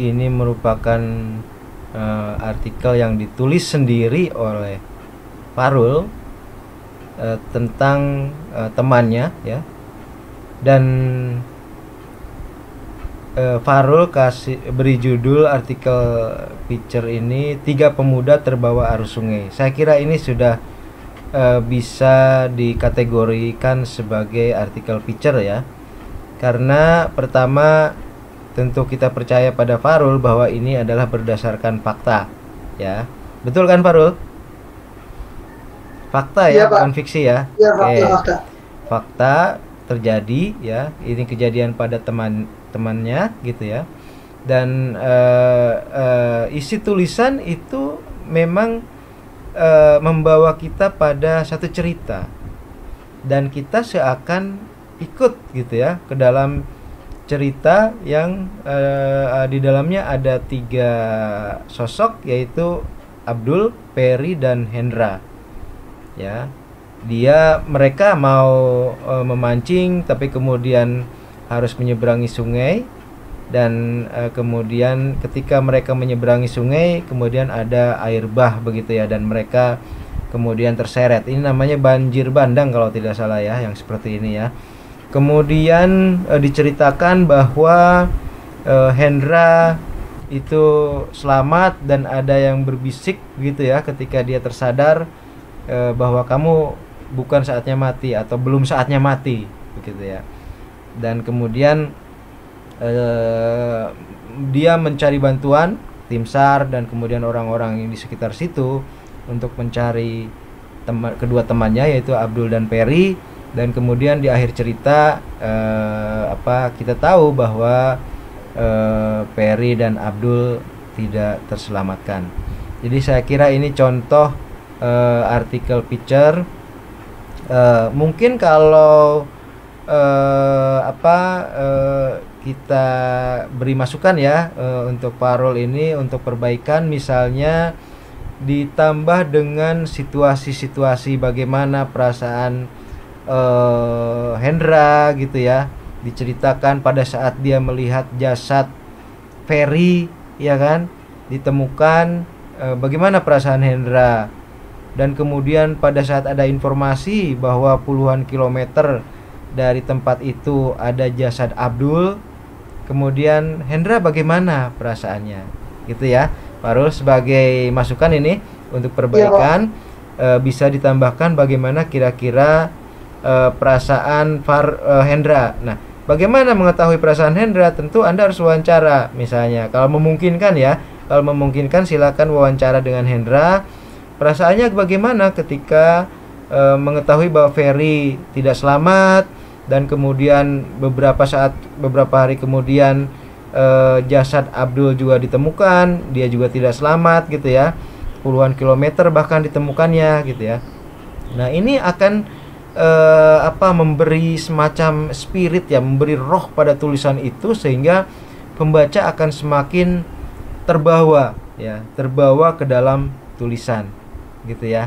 ini merupakan artikel yang ditulis sendiri oleh Farul tentang temannya ya. Dan Farul beri judul artikel picture ini, "Tiga pemuda terbawa arus sungai". Saya kira ini sudah bisa dikategorikan sebagai artikel picture ya. Karena pertama tentu kita percaya pada Farul bahwa ini adalah berdasarkan fakta ya. Betul kan Farul? Fakta ya, Iya, Pak. bukan fiksi ya. Iya, Oke. fakta-fakta. Fakta terjadi ya. Ini kejadian pada temannya gitu ya. Dan isi tulisan itu memang membawa kita pada satu cerita, dan kita seakan ikut gitu ya ke dalam cerita yang di dalamnya ada tiga sosok, yaitu Abdul, Peri, dan Hendra ya. Mereka mau memancing, tapi kemudian harus menyeberangi sungai. Dan kemudian ketika mereka menyeberangi sungai, kemudian ada air bah begitu ya, dan mereka kemudian terseret. Ini namanya banjir bandang kalau tidak salah ya, yang seperti ini ya. Kemudian diceritakan bahwa Hendra itu selamat, dan ada yang berbisik gitu ya ketika dia tersadar bahwa kamu bukan saatnya mati, atau belum saatnya mati begitu ya. Dan kemudian dia mencari bantuan tim SAR dan kemudian orang-orang yang di sekitar situ untuk mencari kedua temannya, yaitu Abdul dan Peri. Dan kemudian di akhir cerita kita tahu bahwa Peri dan Abdul tidak terselamatkan. Jadi saya kira ini contoh artikel picture. Mungkin kalau kita beri masukan ya untuk Farul ini, untuk perbaikan, misalnya ditambah dengan situasi-situasi bagaimana perasaan Hendra gitu ya, diceritakan pada saat dia melihat jasad Ferry ya kan ditemukan, bagaimana perasaan Hendra. Dan kemudian pada saat ada informasi bahwa puluhan kilometer dari tempat itu ada jasad Abdul, kemudian Hendra bagaimana perasaannya gitu ya. Farul, sebagai masukan ini untuk perbaikan, bisa ditambahkan bagaimana kira-kira perasaan Hendra. Nah, bagaimana mengetahui perasaan Hendra? Tentu Anda harus wawancara misalnya, kalau memungkinkan ya. Kalau memungkinkan silakan wawancara dengan Hendra. Perasaannya bagaimana ketika mengetahui bahwa Ferry tidak selamat, dan kemudian beberapa hari kemudian jasad Abdul juga ditemukan, dia juga tidak selamat gitu ya, puluhan kilometer bahkan ditemukannya gitu ya. Nah, ini akan memberi semacam spirit ya, memberi roh pada tulisan itu, sehingga pembaca akan semakin terbawa ke dalam tulisan gitu ya.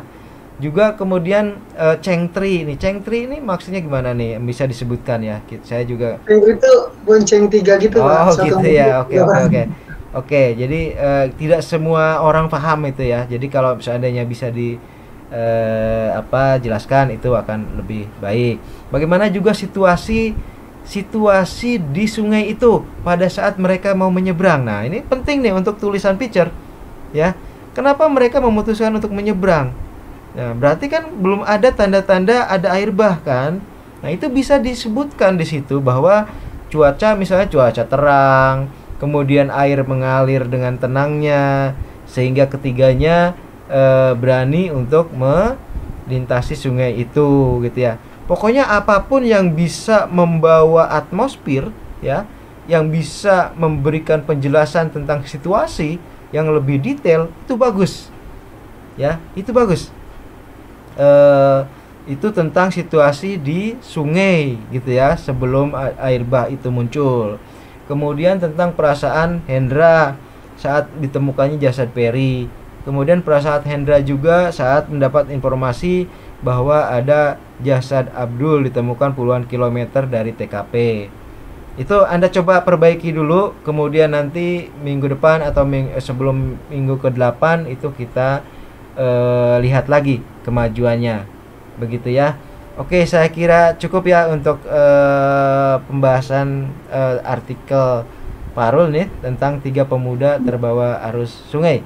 Juga kemudian cengtri ini maksudnya gimana nih, bisa disebutkan ya? Saya juga Itu bonceng tiga gitu, Pak. oh Satu gitu mobil, ya. Oke, dua oke, orang. oke. Oke, jadi tidak semua orang paham itu ya. Jadi kalau seandainya bisa jelaskan, itu akan lebih baik. Bagaimana juga situasi di sungai itu pada saat mereka mau menyeberang. Nah, ini penting nih untuk tulisan picture ya. Kenapa mereka memutuskan untuk menyeberang? Nah, berarti kan belum ada tanda-tanda ada air bah kan? Nah, itu bisa disebutkan di situ bahwa misalnya cuaca terang, kemudian air mengalir dengan tenangnya, sehingga ketiganya berani untuk melintasi sungai itu gitu ya. Pokoknya apapun yang bisa membawa atmosfer ya, yang bisa memberikan penjelasan tentang situasi yang lebih detail, itu bagus ya, itu bagus. Itu tentang situasi di sungai gitu ya, sebelum air bah itu muncul. Kemudian tentang perasaan Hendra saat ditemukannya jasad Peri. Kemudian perasaan Hendra juga saat mendapat informasi bahwa ada jasad Abdul ditemukan puluhan kilometer dari TKP Itu Anda coba perbaiki dulu, kemudian nanti minggu depan atau sebelum minggu ke-8 itu kita lihat lagi kemajuannya. Begitu ya. Oke, saya kira cukup ya untuk pembahasan artikel Pak Arul nih tentang 3 pemuda terbawa arus sungai.